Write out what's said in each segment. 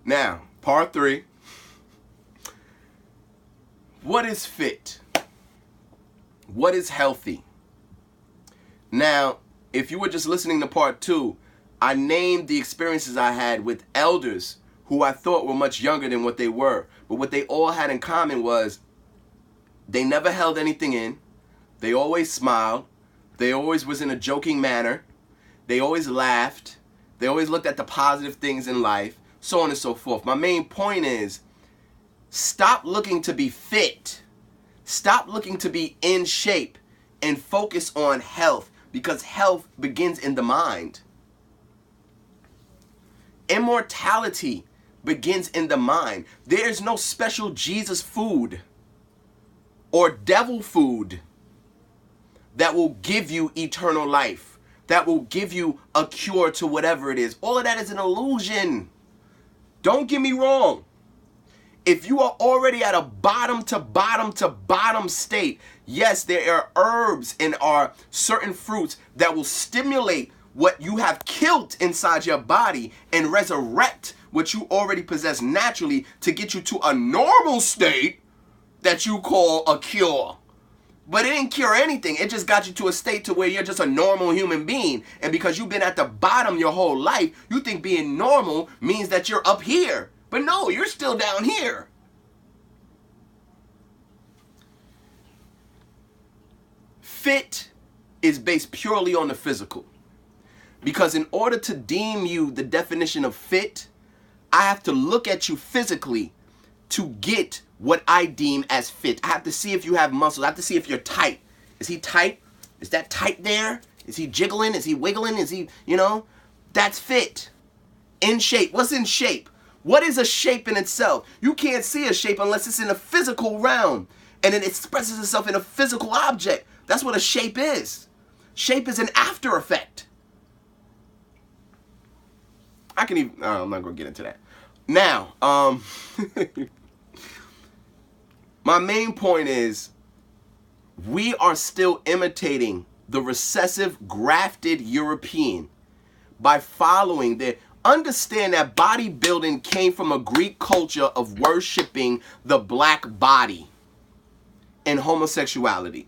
Now, part 3. What is fit? What is healthy? Now, if you were just listening to part 2, I named the experiences I had with elders who I thought were much younger than what they were. But what they all had in common was they never held anything in. They always smiled. They always was in a joking manner. They always laughed. They always looked at the positive things in life, so on and so forth. My main point is, stop looking to be fit. Stop looking to be in shape and focus on health, because health begins in the mind. Immortality begins in the mind. There's no special Jesus food or devil food that will give you eternal life, that will give you a cure to whatever it is. All of that is an illusion. Don't get me wrong. If you are already at a bottom to bottom to bottom state, yes, there are herbs and are certain fruits that will stimulate what you have killed inside your body and resurrect what you already possess naturally to get you to a normal state that you call a cure. But it didn't cure anything. It just got you to a state to where you're just a normal human being. And because you've been at the bottom your whole life, you think being normal means that you're up here. But no, you're still down here. Fit is based purely on the physical. Because in order to deem you the definition of fit, I have to look at you physically to get what I deem as fit. I have to see if you have muscles. I have to see if you're tight. Is he tight? Is that tight there? Is he jiggling? Is he wiggling? Is he, that's fit. In shape. What's in shape? What is a shape in itself? You can't see a shape unless it's in a physical realm. And it expresses itself in a physical object. That's what a shape is. Shape is an after effect. I'm not going to get into that. Now, my main point is we are still imitating the recessive grafted European by following the... Understand that bodybuilding came from a Greek culture of worshiping the black body and homosexuality.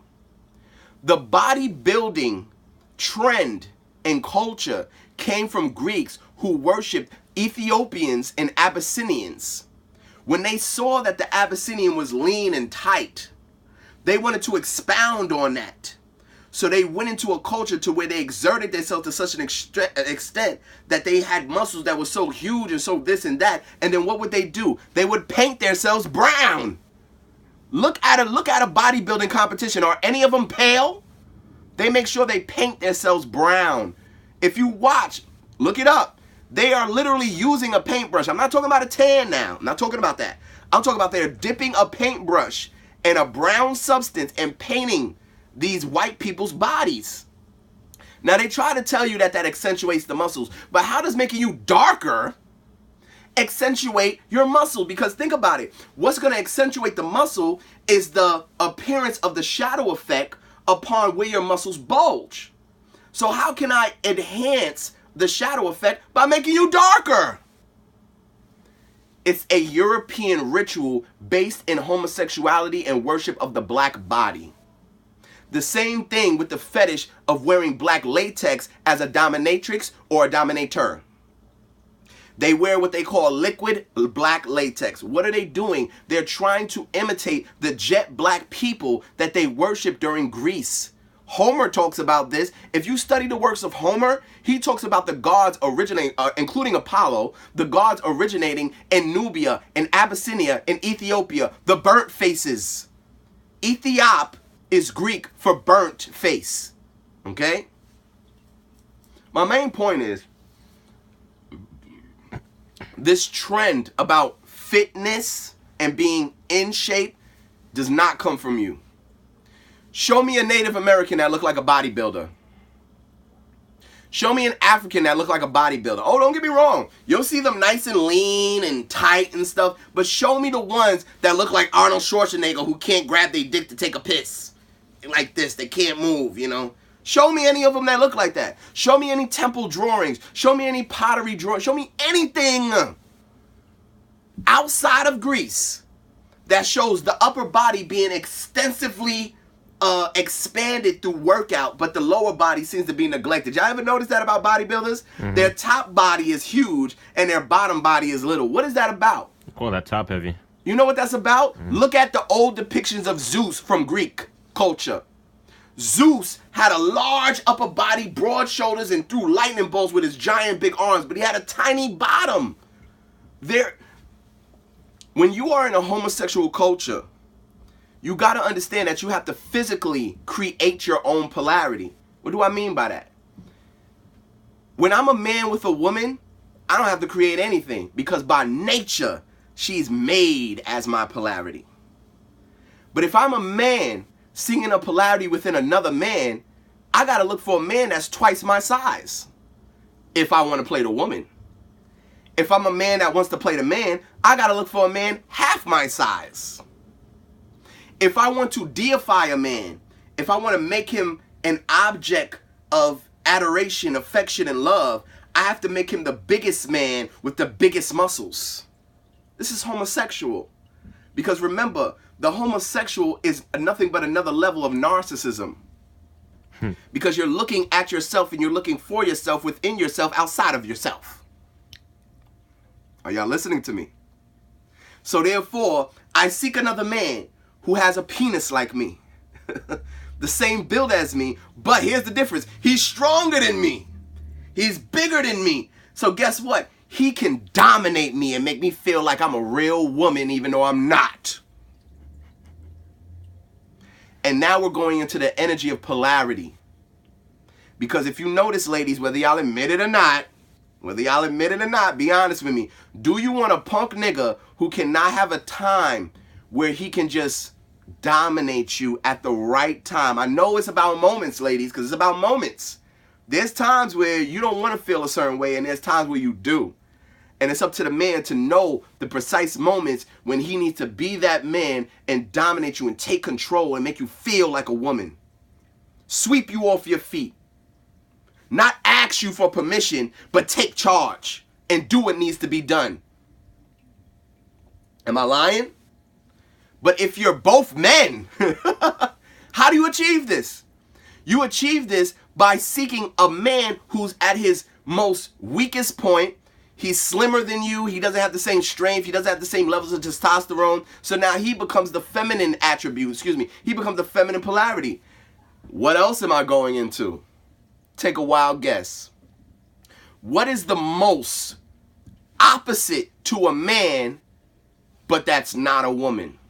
The bodybuilding trend and culture came from Greeks who worshipped Ethiopians and Abyssinians. When they saw that the Abyssinian was lean and tight, they wanted to expound on that. So they went into a culture to where they exerted themselves to such an extent that they had muscles that were so huge and so this and that. And then what would they do? They would paint themselves brown. Look at a bodybuilding competition. Are any of them pale? They make sure they paint themselves brown. If you watch, look it up. They are literally using a paintbrush. I'm not talking about a tan now. I'm not talking about that. I'm talking about they're dipping a paintbrush in a brown substance and painting these white people's bodies. Now they try to tell you that accentuates the muscles, but how does making you darker accentuate your muscle? Because think about it. What's going to accentuate the muscle is the appearance of the shadow effect upon where your muscles bulge. So how can I enhance the shadow effect? By making you darker. It's a European ritual based in homosexuality and worship of the black body. The same thing with the fetish of wearing black latex as a dominatrix or a dominator. They wear what they call liquid black latex. What are they doing? They're trying to imitate the jet black people that they worship during Greece. Homer talks about this. If you study the works of Homer, he talks about the gods originating, including Apollo, the gods originating in Nubia, in Abyssinia, in Ethiopia, the burnt faces. Ethiop is Greek for burnt face. Okay? My main point is this trend about fitness and being in shape does not come from you. Show me a Native American that looked like a bodybuilder. Show me an African that looked like a bodybuilder. Oh, don't get me wrong. You'll see them nice and lean and tight and stuff. But show me the ones that look like Arnold Schwarzenegger who can't grab their dick to take a piss. Like this, they can't move, Show me any of them that look like that. Show me any temple drawings. Show me any pottery drawings. Show me anything. outside of Greece that shows the upper body being extensively expanded through workout, but the lower body seems to be neglected. Y'all ever notice that about bodybuilders? Mm-hmm. Their top body is huge and their bottom body is little. What is that about? Call that top heavy. You know what that's about? Mm-hmm. Look at the old depictions of Zeus from Greek culture. Zeus had a large upper body, broad shoulders, and threw lightning bolts with his giant big arms, but he had a tiny bottom. When you are in a homosexual culture, you got to understand that you have to physically create your own polarity. What do I mean by that? When I'm a man with a woman, I don't have to create anything because by nature, she's made as my polarity. But if I'm a man seeing a polarity within another man, I got to look for a man that's twice my size if I want to play the woman. If I'm a man that wants to play the man, I got to look for a man half my size. If I want to deify a man, if I want to make him an object of adoration, affection, and love, I have to make him the biggest man with the biggest muscles. This is homosexual. Because remember, the homosexual is nothing but another level of narcissism. Because you're looking at yourself and you're looking for yourself within yourself outside of yourself. Are y'all listening to me? So therefore, I seek another man who has a penis like me. The same build as me, but here's the difference. He's stronger than me. He's bigger than me. So guess what? He can dominate me and make me feel like I'm a real woman even though I'm not. And now we're going into the energy of polarity. Because if you notice, ladies, whether y'all admit it or not, be honest with me. Do you want a punk nigga who cannot have a time where he can just dominate you at the right time? I know it's about moments, ladies, because it's about moments. There's times where you don't want to feel a certain way, and there's times where you do. And it's up to the man to know the precise moments when he needs to be that man and dominate you and take control and make you feel like a woman. Sweep you off your feet. Not ask you for permission, but take charge and do what needs to be done. Am I lying? But if you're both men, how do you achieve this? You achieve this by seeking a man who's at his most weakest point. He's slimmer than you. He doesn't have the same strength. He doesn't have the same levels of testosterone. So now he becomes the feminine attribute. He becomes the feminine polarity. What else am I going into? Take a wild guess. What is the most opposite to a man, but that's not a woman?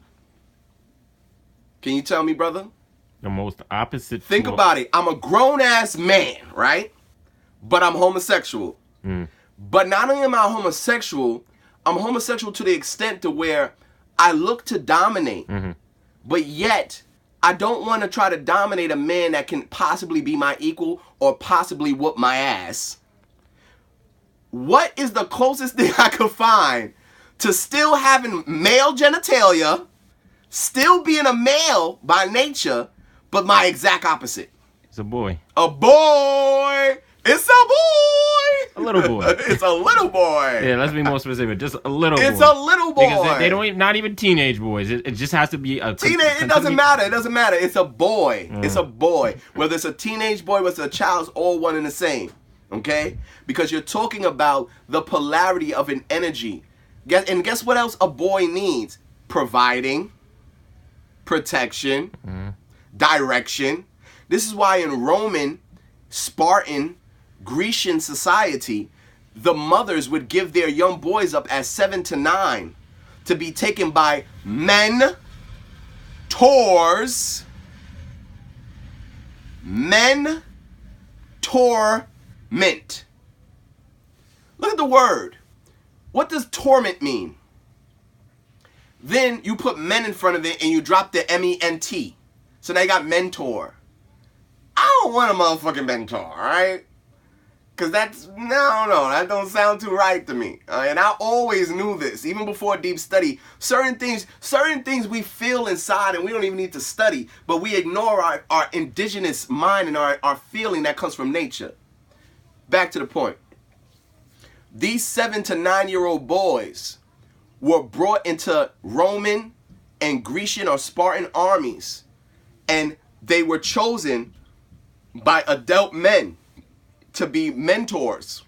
Can you tell me, brother? The most opposite. Think about it. I'm a grown-ass man, right? But I'm homosexual. But not only am I homosexual, I'm homosexual to the extent to where I look to dominate. But yet, I don't want to try to dominate a man that can possibly be my equal or possibly whoop my ass. What is the closest thing I could find to still having male genitalia, still being a male by nature, but my exact opposite? It's a boy. A boy! It's a boy! A little boy. It's a little boy. Yeah, let's be more specific. Just a little boy. It's a little boy. Because they don't even, not even teenage boys. It just has to be a teenage. It doesn't matter. It doesn't matter. It's a boy. It's a boy. Whether it's a teenage boy, whether it's a child, it's all one and the same. Okay? Because you're talking about the polarity of an energy. And guess what else a boy needs? Providing, protection, direction. This is why in Roman, Spartan, Grecian society, the mothers would give their young boys up at 7 to 9 to be taken by mentors. Torment. Look at the word. What does torment mean? Then you put men in front of it and you drop the M-E-N-T. So now you got mentor. I don't want a motherfucking mentor, all right? Because that don't sound too right to me. And I always knew this, even before deep study. Certain things we feel inside and we don't even need to study, but we ignore our indigenous mind and our feeling that comes from nature. Back to the point. These 7 to 9 year old boys were brought into Roman and Grecian or Spartan armies, and they were chosen by adult men to be mentors.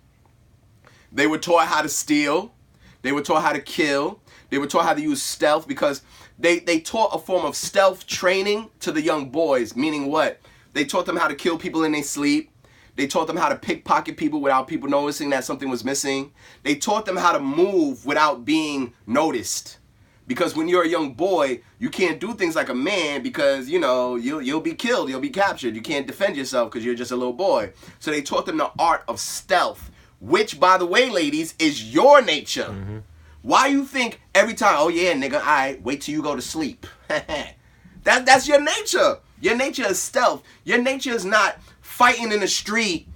They were taught how to steal. They were taught how to kill. They were taught how to use stealth, because they taught a form of stealth training to the young boys, meaning what? They taught them how to kill people in their sleep. They taught them how to pickpocket people without people noticing that something was missing. They taught them how to move without being noticed. Because when you're a young boy, you can't do things like a man, because, you know, you'll be killed, you'll be captured. You can't defend yourself because you're just a little boy. So they taught them the art of stealth, which, by the way, ladies, is your nature. Mm-hmm. Why you think every time, oh yeah, nigga, all right, wait till you go to sleep. That's your nature. Your nature is stealth. Your nature is not fighting in the street,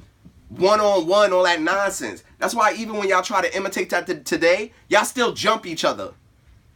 one-on-one, all that nonsense. That's why even when y'all try to imitate that today, y'all still jump each other.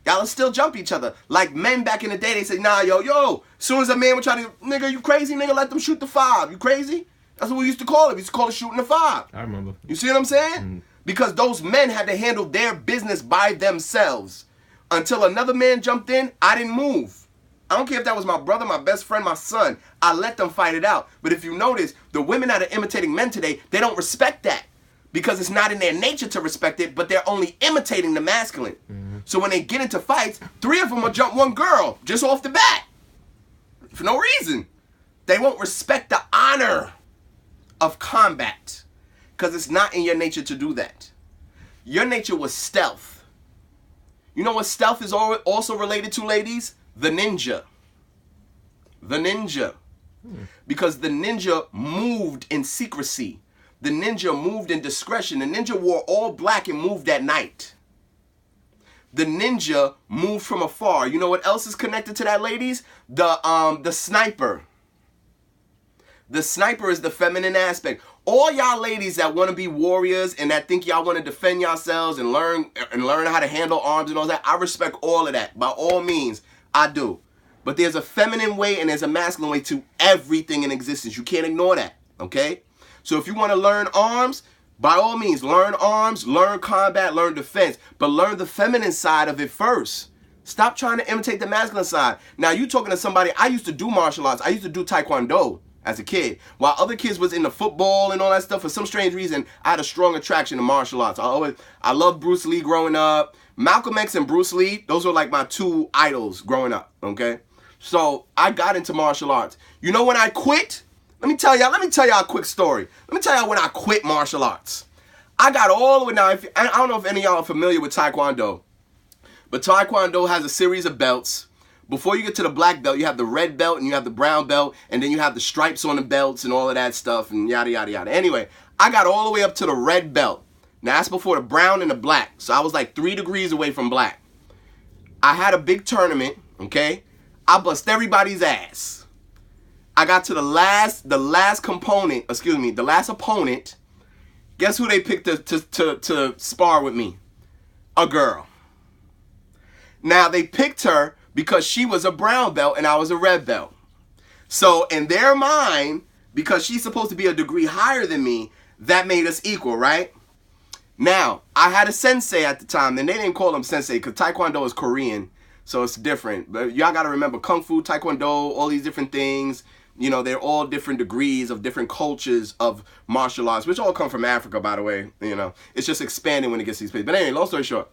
Y'all still jump each other. Like men back in the day, they say, nah, yo, as soon as a man would try to, nigga, you crazy, nigga, let them shoot the 5. You crazy? That's what we used to call it. We used to call it shooting the 5. I remember. You see what I'm saying? Mm-hmm. Because those men had to handle their business by themselves. Until another man jumped in, I didn't move. I don't care if that was my brother, my best friend, my son. I let them fight it out. But if you notice, the women that are imitating men today, they don't respect that. Because it's not in their nature to respect it, but they're only imitating the masculine. Mm-hmm. So when they get into fights, 3 of them will jump one girl just off the bat. For no reason. They won't respect the honor of combat. Because it's not in your nature to do that. Your nature was stealth. You know what stealth is also related to, ladies? The ninja. The ninja. Because the ninja moved in secrecy. The ninja moved in discretion. The ninja wore all black and moved at night. The ninja moved from afar. You know what else is connected to that, ladies? The sniper. The sniper is the feminine aspect. All y'all ladies that want to be warriors and that think y'all want to defend yourselves and learn how to handle arms and all that, I respect all of that. By all means, I do. But there's a feminine way and there's a masculine way to everything in existence. You can't ignore that, okay? So if you want to learn arms, by all means, learn arms, learn combat, learn defense. But learn the feminine side of it first. Stop trying to imitate the masculine side. Now, you talking to somebody, I used to do martial arts. I used to do taekwondo as a kid. While other kids was into football and all that stuff, for some strange reason, I had a strong attraction to martial arts. I loved Bruce Lee growing up. Malcolm X and Bruce Lee, those were like my 2 idols growing up, okay? So I got into martial arts. You know when I quit? Let me tell y'all a quick story. Let me tell y'all when I quit martial arts. I got all the way now. I don't know if any of y'all are familiar with Taekwondo, but Taekwondo has a series of belts. Before you get to the black belt, you have the red belt and you have the brown belt, and then you have the stripes on the belts and all of that stuff and yada, yada, yada. Anyway, I got all the way up to the red belt. Now, that's before the brown and the black. So I was like 3 degrees away from black. I had a big tournament, okay? I bust everybody's ass. I got to the last opponent. Guess who they picked to spar with me? A girl. Now, they picked her because she was a brown belt and I was a red belt. So in their mind, because she's supposed to be a degree higher than me, that made us equal, right? Now, I had a sensei at the time, and they didn't call him sensei because Taekwondo is Korean, so it's different. But y'all got to remember, Kung Fu, Taekwondo, all these different things, you know, they're all different degrees of different cultures of martial arts, which all come from Africa, by the way. You know, it's just expanding when it gets to these places. But anyway, long story short,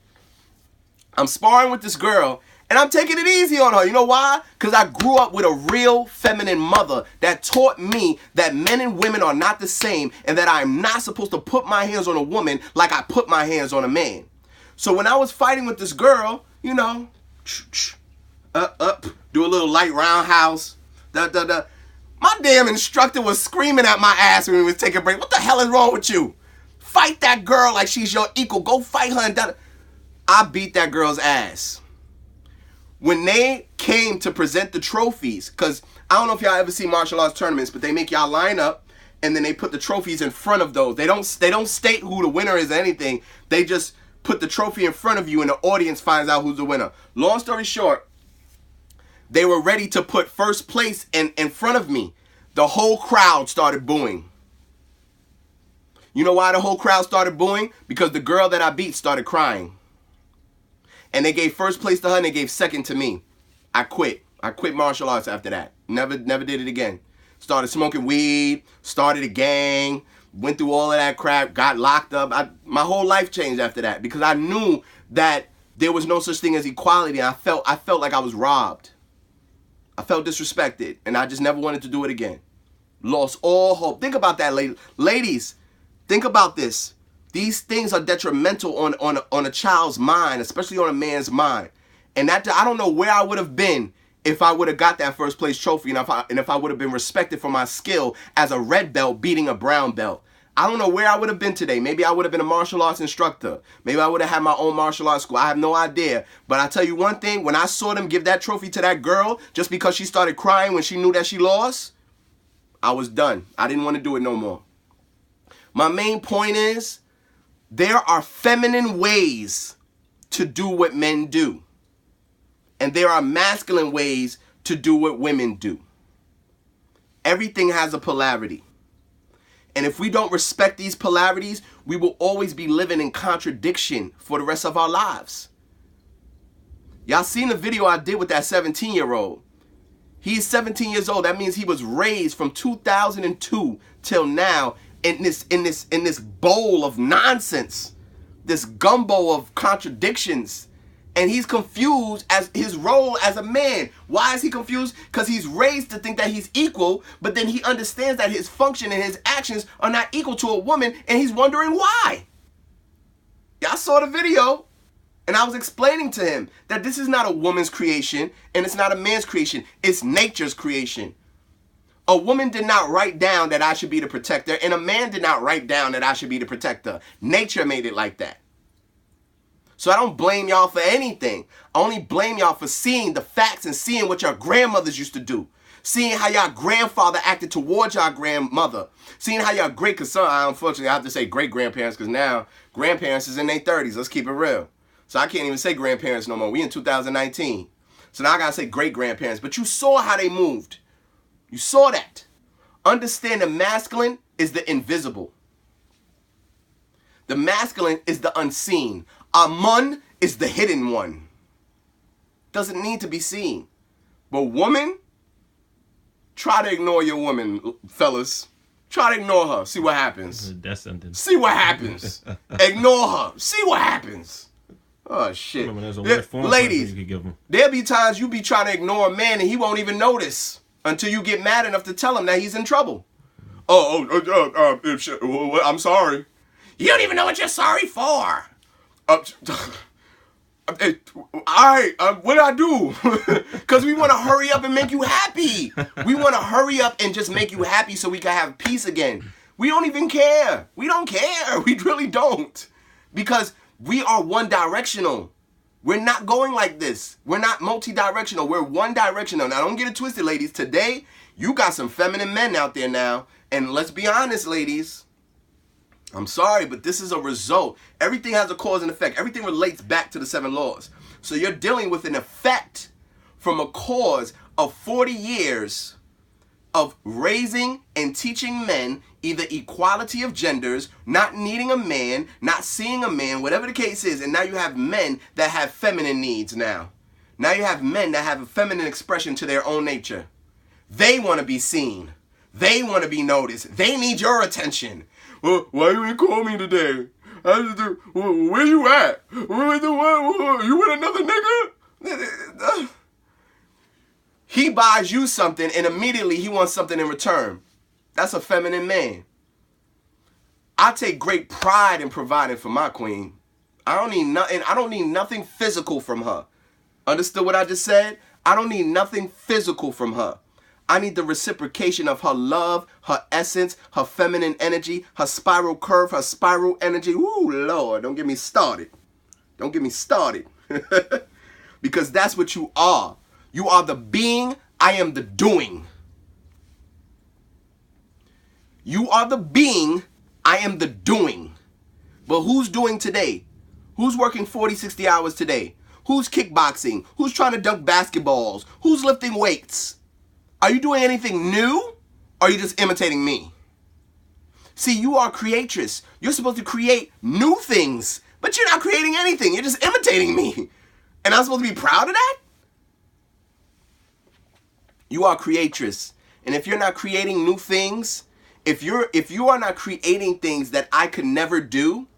I'm sparring with this girl, and I'm taking it easy on her. You know why? Because I grew up with a real feminine mother that taught me that men and women are not the same and that I'm not supposed to put my hands on a woman like I put my hands on a man. So when I was fighting with this girl, you know, do a little light roundhouse, my damn instructor was screaming at my ass when we was taking a break. What the hell is wrong with you? Fight that girl like she's your equal. Go fight her. And I beat that girl's ass. When they came to present the trophies, because I don't know if y'all ever see martial arts tournaments, but they make y'all line up and then they put the trophies in front of those. They don't state who the winner is or anything. They just put the trophy in front of you and the audience finds out who's the winner. Long story short, they were ready to put first place in front of me. The whole crowd started booing. You know why the whole crowd started booing? Because the girl that I beat started crying. And they gave first place to her and they gave second to me. I quit. I quit martial arts after that. Never did it again. Started smoking weed, started a gang, went through all of that crap, got locked up. My whole life changed after that because I knew that there was no such thing as equality. I felt like I was robbed. I felt disrespected, and I just never wanted to do it again. Lost all hope. Think about that, ladies. Think about this. These things are detrimental on a child's mind, especially on a man's mind. And that I don't know where I would have been if I would have got that first place trophy and if I would have been respected for my skill as a red belt beating a brown belt. I don't know where I would have been today. Maybe I would have been a martial arts instructor. Maybe I would have had my own martial arts school. I have no idea. But I tell you one thing, when I saw them give that trophy to that girl just because she started crying when she knew that she lost, I was done. I didn't want to do it no more. My main point is there are feminine ways to do what men do. And there are masculine ways to do what women do. Everything has a polarity. And if we don't respect these polarities, we will always be living in contradiction for the rest of our lives. Y'all seen the video I did with that 17-year-old. He's 17 years old. That means he was raised from 2002 till now in this bowl of nonsense, this gumbo of contradictions. And he's confused as his role as a man. Why is he confused? Because he's raised to think that he's equal, but then he understands that his function and his actions are not equal to a woman, and he's wondering why. Y'all saw the video, and I was explaining to him that this is not a woman's creation, and it's not a man's creation. It's nature's creation. A woman did not write down that I should be the protector, and a man did not write down that I should be the protector. Nature made it like that. So I don't blame y'all for anything. I only blame y'all for seeing the facts and seeing what your grandmothers used to do. Seeing how your grandfather acted towards your grandmother. Seeing how your unfortunately I have to say great-grandparents because now grandparents is in their 30s. Let's keep it real. So I can't even say grandparents no more. We in 2019. So now I gotta say great-grandparents. But you saw how they moved. You saw that. Understand the masculine is the invisible. The masculine is the unseen. Amun is the hidden one. Doesn't need to be seen. But woman, try to ignore your woman, fellas. Try to ignore her. See what happens. That's something. See what happens. Ignore her. See what happens. Oh, shit. Ladies, there'll be times you be trying to ignore a man and he won't even notice until you get mad enough to tell him that he's in trouble. I'm sorry. You don't even know what you're sorry for. What did I do? Because we want to hurry up and make you happy. We want to hurry up and just make you happy so we can have peace again. We don't even care. We don't care. We really don't. Because we are one directional. We're not going like this. We're not multi-directional. We're one directional. Now, don't get it twisted, ladies. Today, you got some feminine men out there now. And let's be honest, ladies. I'm sorry, but this is a result. Everything has a cause and effect. Everything relates back to the 7 laws. So you're dealing with an effect from a cause of 40 years of raising and teaching men either equality of genders, not needing a man, not seeing a man, whatever the case is. And now you have men that have feminine needs now. Now you have men that have a feminine expression to their own nature. They want to be seen. They want to be noticed. They need your attention. Well, why you didn't call me today? Where you at? You with another nigga? He buys you something and immediately he wants something in return. That's a feminine man. I take great pride in providing for my queen. I don't need nothing physical from her. Understood what I just said? I don't need nothing physical from her. I need the reciprocation of her love, her essence, her feminine energy, her spiral curve, her spiral energy. Ooh, Lord, don't get me started. Don't get me started. Because that's what you are. You are the being, I am the doing. You are the being, I am the doing. But who's doing today? Who's working 40, 60 hours today? Who's kickboxing? Who's trying to dunk basketballs? Who's lifting weights? Are you doing anything new? Or are you just imitating me? See, you are a creatress. You're supposed to create new things. But you're not creating anything. You're just imitating me. And I'm supposed to be proud of that? You are creatress. And if you're not creating new things, if you are not creating things that I could never do,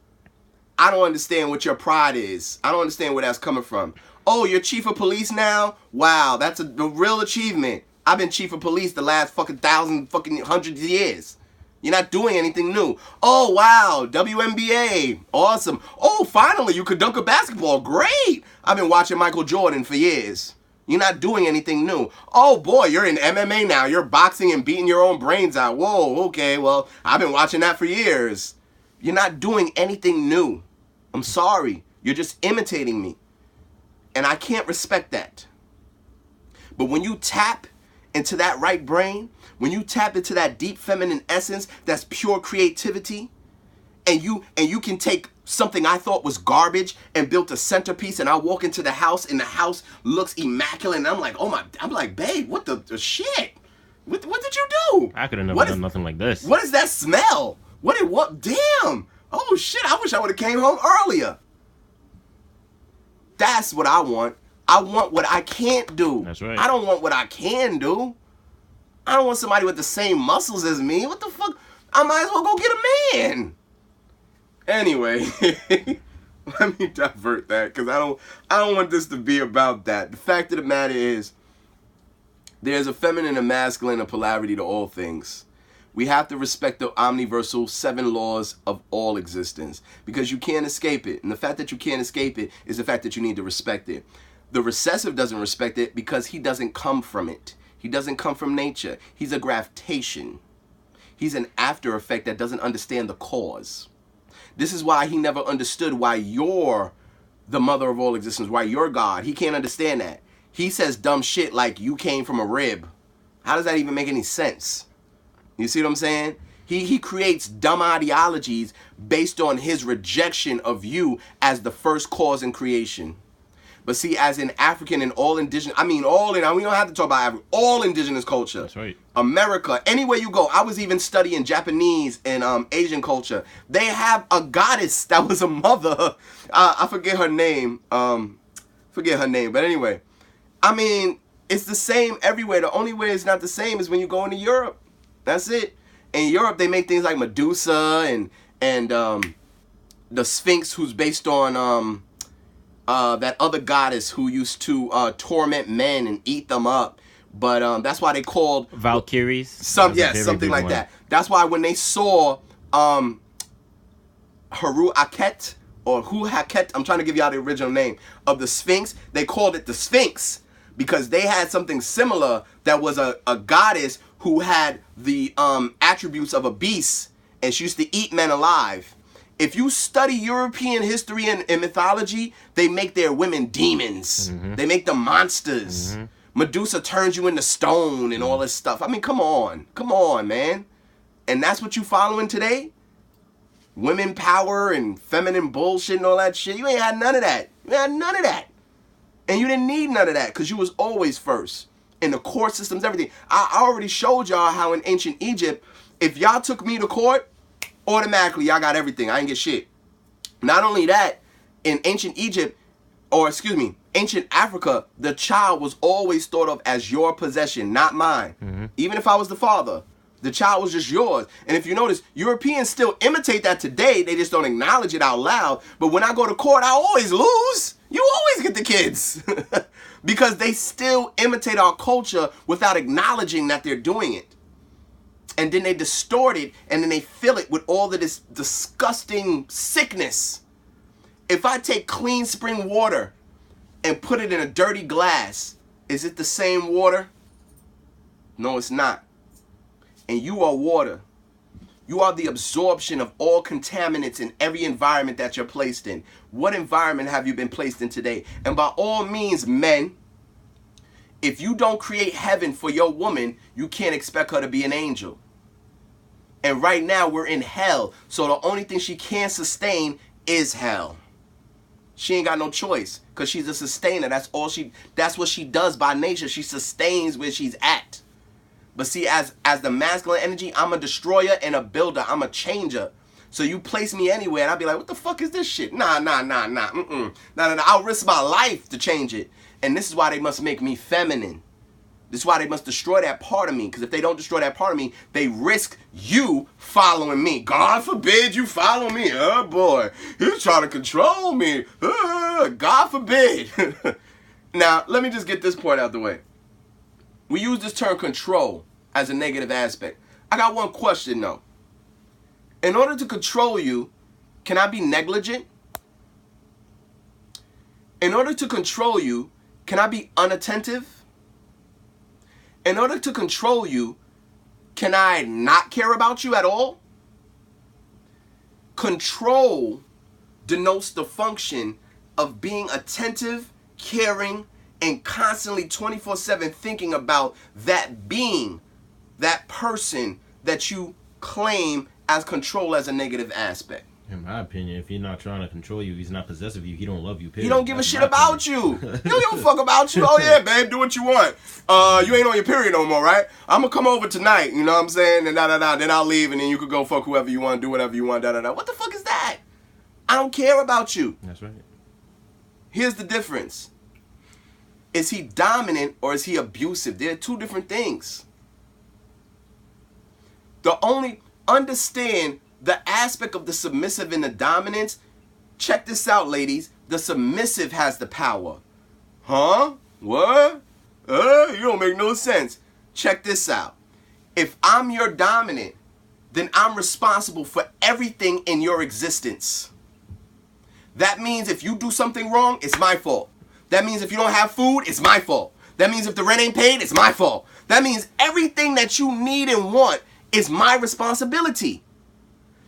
I don't understand what your pride is. I don't understand where that's coming from. Oh, you're chief of police now? Wow, that's a real achievement. I've been chief of police the last fucking 100 years. You're not doing anything new. Oh, wow, WNBA, awesome. Oh, finally, you could dunk a basketball. Great. I've been watching Michael Jordan for years. You're not doing anything new. Oh, boy, you're in MMA now. You're boxing and beating your own brains out. Whoa, okay, well, I've been watching that for years. You're not doing anything new. I'm sorry. You're just imitating me. And I can't respect that. But when you tap into that right brain, when you tap into that deep feminine essence, that's pure creativity, and you can take something I thought was garbage and built a centerpiece, and I walk into the house and the house looks immaculate, and I'm like, I'm like, babe, what the shit? What did you do? I could have never done nothing like this. What is that smell? What? Damn. Oh shit, I wish I would have came home earlier. That's what I want. I want what I can't do. That's right. I don't want what I can do. I don't want somebody with the same muscles as me. What the fuck? I might as well go get a man. Anyway, let me divert that because I don't want this to be about that. The fact of the matter is, there's a feminine and masculine, a polarity to all things. We have to respect the omniversal 7 laws of all existence because you can't escape it. And the fact that you can't escape it is the fact that you need to respect it. The recessive doesn't respect it because he doesn't come from it. He doesn't come from nature. He's a gravitation. He's an after effect that doesn't understand the cause. This is why he never understood why you're the mother of all existence, why you're God. He can't understand that. He says dumb shit like you came from a rib. How does that even make any sense? You see what I'm saying? He creates dumb ideologies based on his rejection of you as the first cause in creation. But see, as in African and all indigenous, we don't have to talk about African, all indigenous culture. That's right. America, anywhere you go. I was even studying Japanese and Asian culture. They have a goddess that was a mother. I forget her name. But anyway, it's the same everywhere. The only way it's not the same is when you go into Europe. That's it. In Europe, they make things like Medusa and the Sphinx, who's based on that other goddess who used to torment men and eat them up. But that's why they called Valkyries. Something like that. That's why when they saw Haru Aket or Hu Haket, I'm trying to give y'all the original name of the Sphinx, they called it the Sphinx because they had something similar that was a goddess who had the attributes of a beast, and she used to eat men alive. If you study European history and mythology, they make their women demons. Mm-hmm. They make them monsters. Mm-hmm. Medusa turns you into stone and all this stuff. Come on, man. And that's what you following today? Women power and feminine bullshit and all that shit. You ain't had none of that. And you didn't need none of that because you was always first. In the court systems, everything. I already showed y'all how in ancient Egypt, if y'all took me to court, automatically y'all got everything. I ain't get shit. Not only that, in ancient ancient Africa, the child was always thought of as your possession, not mine. Mm-hmm. Even if I was the father, the child was just yours. And if you notice, Europeans still imitate that today. They just don't acknowledge it out loud. But when I go to court, I always lose. You always get the kids. Because they still imitate our culture without acknowledging that they're doing it. And then they distort it, and then they fill it with all of this disgusting sickness. If I take clean spring water and put it in a dirty glass, is it the same water? No, it's not. And you are water. You are the absorption of all contaminants in every environment that you're placed in. What environment have you been placed in today? And by all means, men, if you don't create heaven for your woman, you can't expect her to be an angel. And right now we're in hell. So the only thing she can sustain is hell. She ain't got no choice because she's a sustainer. That's what she does by nature. She sustains where she's at. But see, as the masculine energy, I'm a destroyer and a builder. I'm a changer. So you place me anywhere, and I'll be like, what the fuck is this shit? Nah. I'll risk my life to change it. And this is why they must make me feminine. This is why they must destroy that part of me. Because if they don't destroy that part of me, they risk you following me. God forbid you follow me. Oh, boy. He's trying to control me. God forbid. Now, let me just get this point out the way. We use this term control as a negative aspect. I got one question, though. In order to control you, can I be negligent? In order to control you, can I be unattentive? In order to control you, can I not care about you at all? Control denotes the function of being attentive, caring, and constantly 24/7 thinking about that being, that person that you claim as control as a negative aspect. In my opinion, if he's not trying to control you, he's not possessive of you, he don't love you, period. He don't give a shit about you. He don't give a fuck about you. Oh yeah, babe, do what you want. You ain't on your period no more, right? I'm gonna come over tonight, you know what I'm saying? And then I'll leave, and then you could go fuck whoever you want, do whatever you want, What the fuck is that? I don't care about you. That's right. Here's the difference. Is he dominant or is he abusive? They're two different things. Understand the aspect of the submissive and the dominance. Check this out, ladies. The submissive has the power. Huh? What? You don't make no sense. Check this out. If I'm your dominant, then I'm responsible for everything in your existence. That means if you do something wrong, it's my fault. That means if you don't have food, it's my fault. That means if the rent ain't paid, it's my fault. That means everything that you need and want is my responsibility.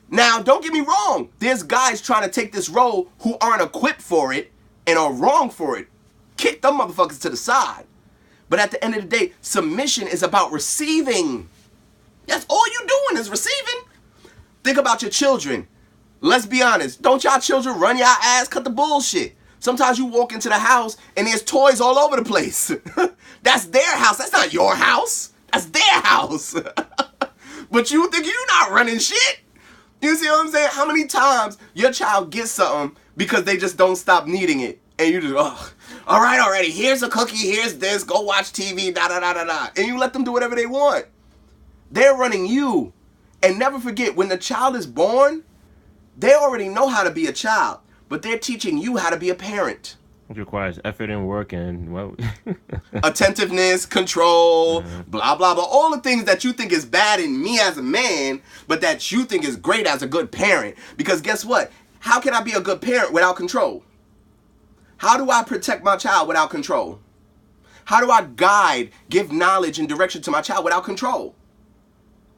Now, don't get me wrong. There's guys trying to take this role who aren't equipped for it and are wrong for it. Kick them motherfuckers to the side. But at the end of the day, submission is about receiving. That's all you doing is receiving. Think about your children. Let's be honest. Don't y'all children run y'all ass? Cut the bullshit. Sometimes you walk into the house and there's toys all over the place. That's their house. That's not your house. That's their house. But you think you're not running shit. You see what I'm saying? How many times your child gets something because they just don't stop needing it. And you just, all right, already. Here's a cookie. Here's this. Go watch TV. And you let them do whatever they want. They're running you. And never forget, when the child is born, they already know how to be a child. But they're teaching you how to be a parent. It requires effort and work and, attentiveness, control, blah, blah, blah. All the things that you think is bad in me as a man, but that you think is great as a good parent. Because guess what? How can I be a good parent without control? How do I protect my child without control? How do I guide, give knowledge and direction to my child without control?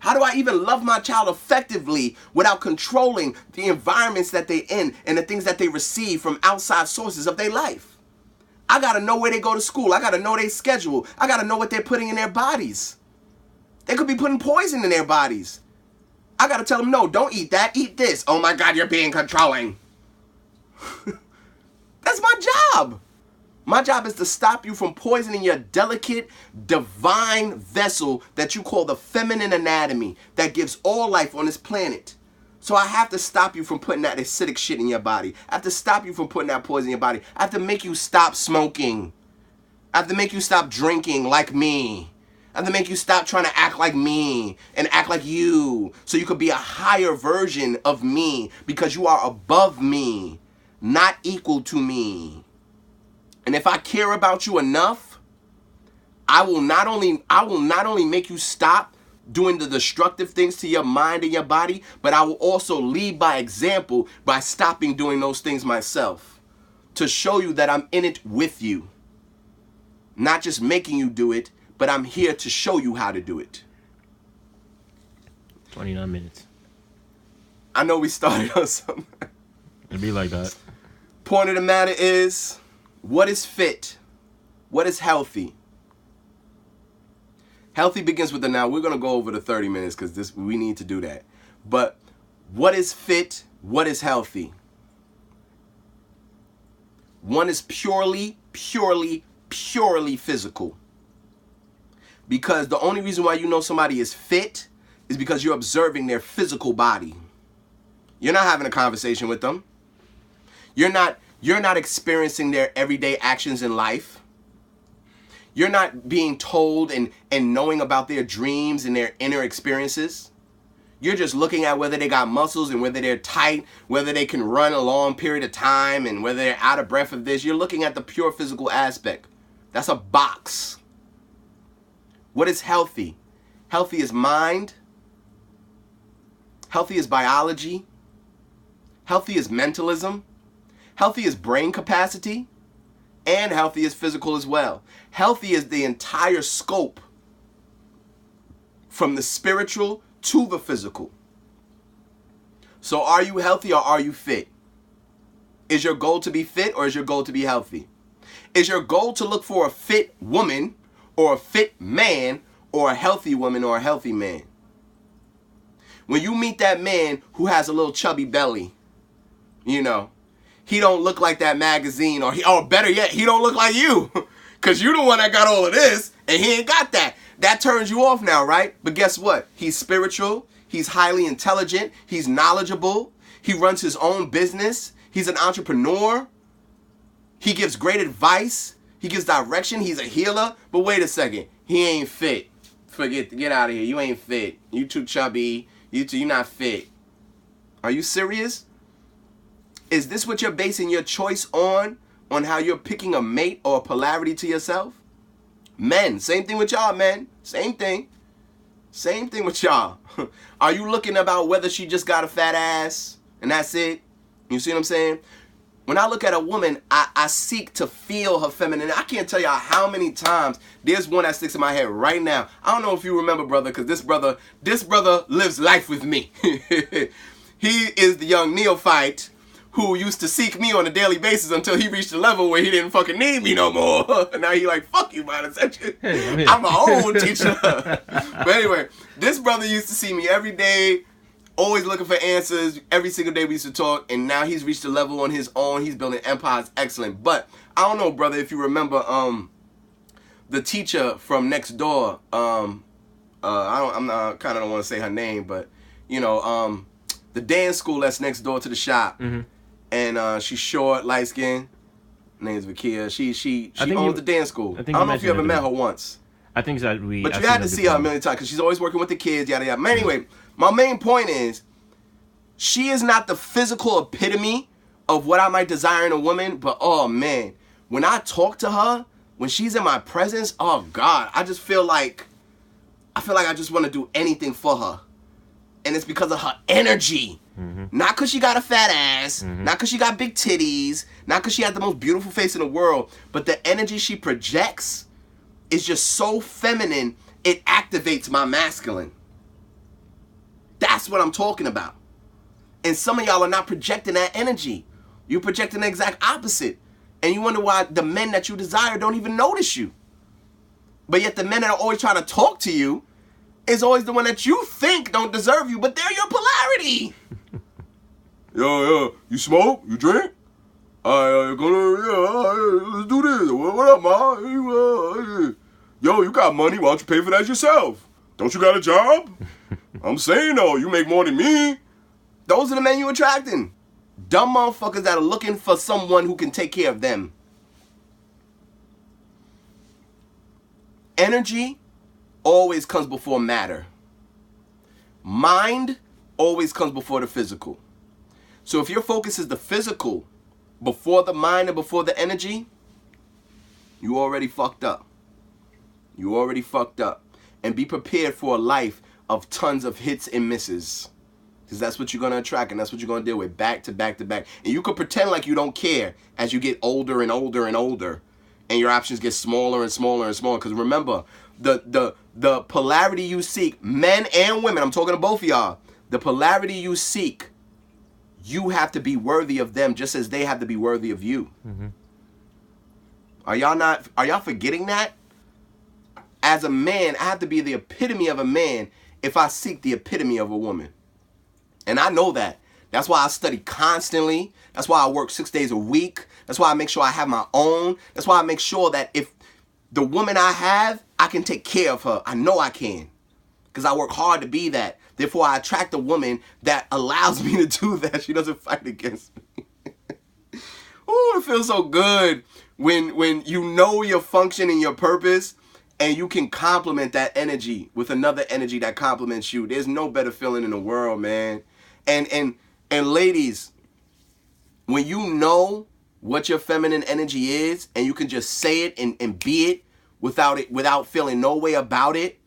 How do I even love my child effectively without controlling the environments that they're in and the things that they receive from outside sources of their life? I got to know where they go to school. I got to know their schedule. I got to know what they're putting in their bodies. They could be putting poison in their bodies. I got to tell them, no, don't eat that. Eat this. Oh my God, you're being controlling. That's my job. My job is to stop you from poisoning your delicate, divine vessel that you call the feminine anatomy that gives all life on this planet. So I have to stop you from putting that acidic shit in your body. I have to stop you from putting that poison in your body. I have to make you stop smoking. I have to make you stop drinking like me. I have to make you stop trying to act like me and act like you so you could be a higher version of me because you are above me, not equal to me. And if I care about you enough, I will not only make you stop doing the destructive things to your mind and your body, but I will also lead by example by stopping doing those things myself to show you that I'm in it with you. Not just making you do it, but I'm here to show you how to do it. 29 minutes. I know we started on something. It'd be like that. Point of the matter is, what is fit? What is healthy? Healthy begins with the now. We're going to go over the 30 minutes because we need to do that. But what is fit? What is healthy? One is purely physical. Because the only reason why you know somebody is fit is because you're observing their physical body. You're not having a conversation with them. You're not experiencing their everyday actions in life. You're not being told and knowing about their dreams and their inner experiences. You're just looking at whether they got muscles and whether they're tight, whether they can run a long period of time and whether they're out of breath of this. You're looking at the pure physical aspect. That's a box. What is healthy? Healthy is mind. Healthy is biology. Healthy is mentalism. Healthy is brain capacity. And healthy is physical as well. Healthy is the entire scope from the spiritual to the physical. So are you healthy or are you fit? Is your goal to be fit or is your goal to be healthy? Is your goal to look for a fit woman or a fit man or a healthy woman or a healthy man? When you meet that man who has a little chubby belly, you know, he don't look like that magazine, or better yet, he don't look like you. Because you the one that got all of this and he ain't got that. That turns you off now, right? But guess what? He's spiritual. He's highly intelligent. He's knowledgeable. He runs his own business. He's an entrepreneur. He gives great advice. He gives direction. He's a healer. But wait a second. He ain't fit. Get out of here. You ain't fit. You too chubby. You're not fit. Are you serious? Is this what you're basing your choice on how you're picking a mate or a polarity to yourself? Men, same thing with y'all, men. Same thing. Same thing with y'all. Are you looking about whether she just got a fat ass and that's it? You see what I'm saying? When I look at a woman, I seek to feel her feminine. I can't tell y'all how many times there's one that sticks in my head right now. I don't know if you remember, brother, because this brother lives life with me. He is the young neophyte who used to seek me on a daily basis until he reached a level where he didn't fucking need me no more. Now he like, fuck you, man. I'm my own teacher. But anyway, this brother used to see me every day, always looking for answers. Every single day we used to talk, and now he's reached a level on his own. He's building empires. Excellent. But I don't know, brother, if you remember the teacher from next door. I kind of don't want to say her name, but you know, the dance school that's next door to the shop. Mm-hmm. And she's short, light skinned. Her name's Vakia. She owns the dance school. I don't know if you ever met her once. I think that we. But you had to see her a million times because she's always working with the kids, yada yada. But anyway, my main point is, she is not the physical epitome of what I might desire in a woman. But oh man, when I talk to her, when she's in my presence, oh God, I feel like I just want to do anything for her. And it's because of her energy. Mm-hmm. Not because she got a fat ass, mm-hmm. Not because she got big titties, not because she had the most beautiful face in the world, but the energy she projects is just so feminine, it activates my masculine. That's what I'm talking about. And some of y'all are not projecting that energy. You're projecting the exact opposite. And you wonder why the men that you desire don't even notice you. But yet the men that are always trying to talk to you is always the one that you think don't deserve you, but they're your polarity. Yo, you smoke? You drink? Let's do this. What up, ma? Yo, you got money. Why don't you pay for that yourself? Don't you got a job? I'm saying, though, you make more than me. Those are the men you attracting. Dumb motherfuckers that are looking for someone who can take care of them. Energy always comes before matter. Mind always comes before the physical. So if your focus is the physical before the mind and before the energy, you already fucked up. You already fucked up. And be prepared for a life of tons of hits and misses. Because that's what you're going to attract and that's what you're going to deal with back to back to back. And you could pretend like you don't care as you get older and older and older. And your options get smaller and smaller and smaller. Because remember, the polarity you seek, men and women, I'm talking to both of y'all. The polarity you seek, you have to be worthy of them just as they have to be worthy of you. Mm-hmm. Are y'all forgetting that? As a man, I have to be the epitome of a man if I seek the epitome of a woman. And I know that. That's why I study constantly. That's why I work 6 days a week. That's why I make sure I have my own. That's why I make sure that if the woman I have, I can take care of her. I know I can. Because I work hard to be that. Therefore, I attract a woman that allows me to do that. She doesn't fight against me. Ooh, it feels so good when you know your function and your purpose, and you can complement that energy with another energy that complements you. There's no better feeling in the world, man. And ladies, when you know what your feminine energy is, and you can just say it and be it without feeling no way about it,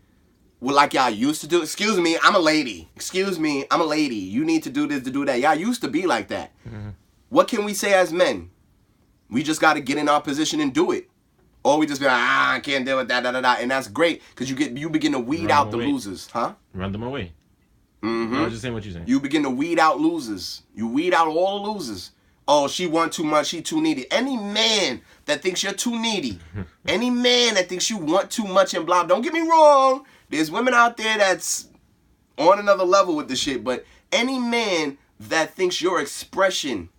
well, like y'all used to do. Excuse me, I'm a lady. Excuse me, I'm a lady. You need to do this, to do that. Y'all used to be like that. Mm-hmm. What can we say as men? We just got to get in our position and do it. Or we just be like, I can't deal with that, and that's great, because you begin to weed out the losers, huh? Run them away. Mm-hmm. No, I was just saying what you're saying. You begin to weed out losers. You weed out all the losers. Oh, she want too much, she too needy. Any man that thinks you're too needy, any man that thinks you want too much and blah, don't get me wrong, there's women out there that's on another level with the shit, but any man that thinks your expression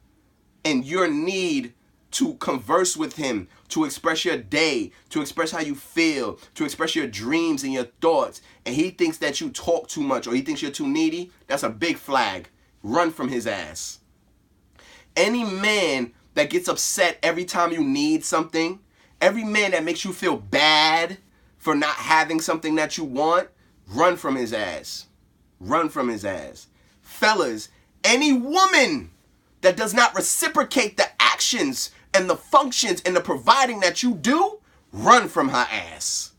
and your need to converse with him, to express your day, to express how you feel, to express your dreams and your thoughts, and he thinks that you talk too much or he thinks you're too needy, that's a big flag. Run from his ass. Any man that gets upset every time you need something, every man that makes you feel bad for not having something that you want, run from his ass. Run from his ass. Fellas, any woman that does not reciprocate the actions and the functions and the providing that you do, run from her ass.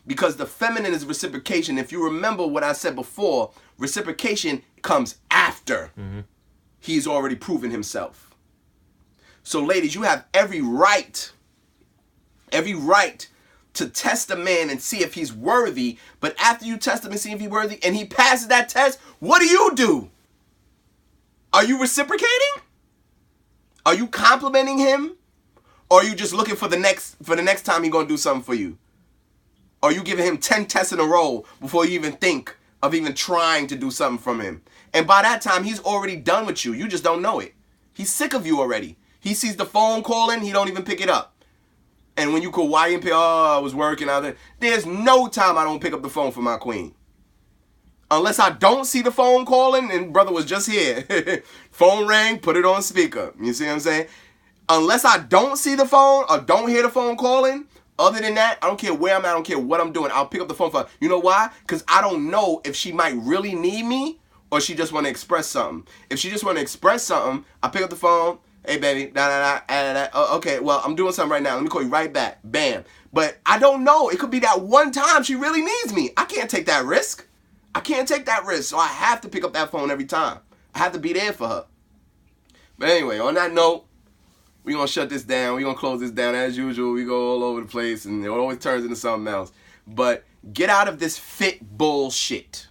Because the feminine is reciprocation. If you remember what I said before, reciprocation comes after he's already proven himself. So ladies, you have every right to test a man and see if he's worthy. But after you test him and see if he's worthy and he passes that test, what do? Are you reciprocating? Are you complimenting him? Or are you just looking for the next time he's going to do something for you? Are you giving him 10 tests in a row before you even think of even trying to do something from him? And by that time, he's already done with you. You just don't know it. He's sick of you already. He sees the phone calling, he don't even pick it up. And when you call, why you didn't pick? Oh, I was working out there. There's no time I don't pick up the phone for my queen. Unless I don't see the phone calling, and brother was just here. Phone rang, put it on speaker. You see what I'm saying? Unless I don't see the phone or don't hear the phone calling, other than that, I don't care where I'm at, I don't care what I'm doing. I'll pick up the phone for her. You know why? Because I don't know if she might really need me or she just want to express something. If she just want to express something, I pick up the phone. Hey, baby, okay, well, I'm doing something right now. Let me call you right back. Bam. But I don't know. It could be that one time she really needs me. I can't take that risk. So I have to pick up that phone every time. I have to be there for her. But anyway, on that note, we're going to shut this down. We're going to close this down. As usual, we go all over the place, and it always turns into something else. But get out of this fit bullshit.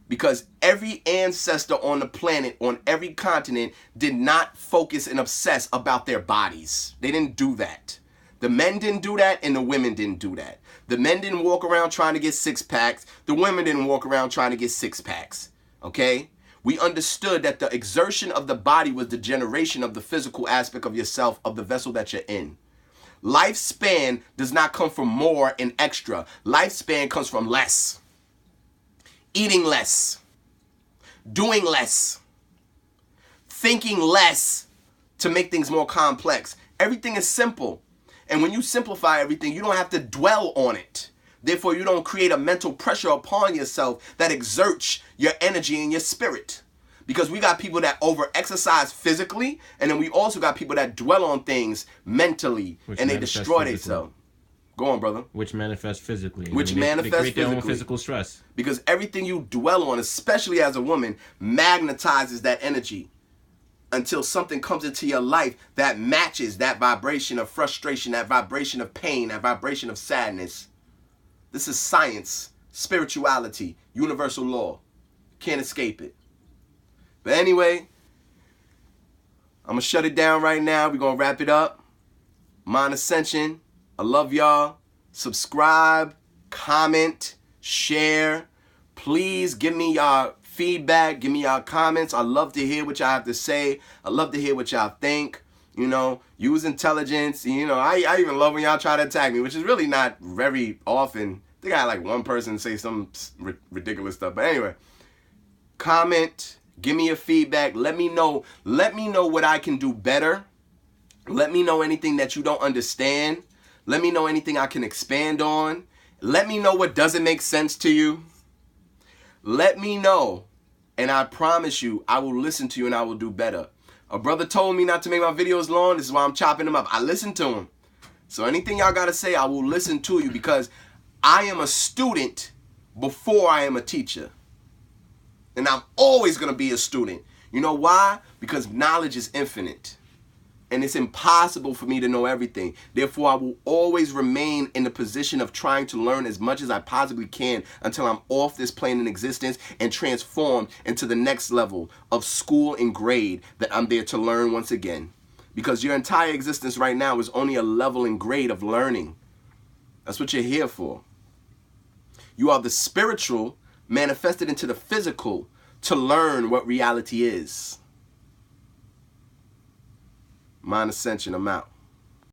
Because every ancestor on the planet, on every continent, did not focus and obsess about their bodies. They didn't do that. The men didn't do that, and the women didn't do that. The men didn't walk around trying to get six-packs. The women didn't walk around trying to get six-packs. Okay? We understood that the exertion of the body was the generation of the physical aspect of yourself, of the vessel that you're in. Lifespan does not come from more and extra. Lifespan comes from less. Eating less. Doing less. Thinking less to make things more complex. Everything is simple. And when you simplify everything, you don't have to dwell on it. Therefore, you don't create a mental pressure upon yourself that exerts your energy and your spirit. Because we got people that over-exercise physically, and then we also got people that dwell on things mentally, and they destroy themselves. Go on, brother. Which manifests physically. They create their own physical stress. Because everything you dwell on, especially as a woman, magnetizes that energy until something comes into your life that matches that vibration of frustration, that vibration of pain, that vibration of sadness. This is science, spirituality, universal law. Can't escape it. But anyway, I'm going to shut it down right now. We're going to wrap it up. Mind Ascension. I love y'all. Subscribe, comment, share. Please give me y'all feedback. Give me y'all comments. I love to hear what y'all have to say. I love to hear what y'all think. You know, use intelligence. You know, I even love when y'all try to attack me, which is really not very often. I think I had like one person say some ridiculous stuff. But anyway, comment, give me your feedback. Let me know what I can do better. Let me know anything that you don't understand. Let me know anything I can expand on. Let me know what doesn't make sense to you. Let me know, and I promise you, I will listen to you and I will do better. A brother told me not to make my videos long. This is why I'm chopping them up. I listen to him. So anything y'all got to say, I will listen to you, because I am a student before I am a teacher. And I'm always going to be a student. You know why? Because knowledge is infinite. And it's impossible for me to know everything. Therefore, I will always remain in the position of trying to learn as much as I possibly can until I'm off this plane in existence and transformed into the next level of school and grade that I'm there to learn once again. Because your entire existence right now is only a level and grade of learning. That's what you're here for. You are the spiritual manifested into the physical to learn what reality is. Mind Ascension, I'm out.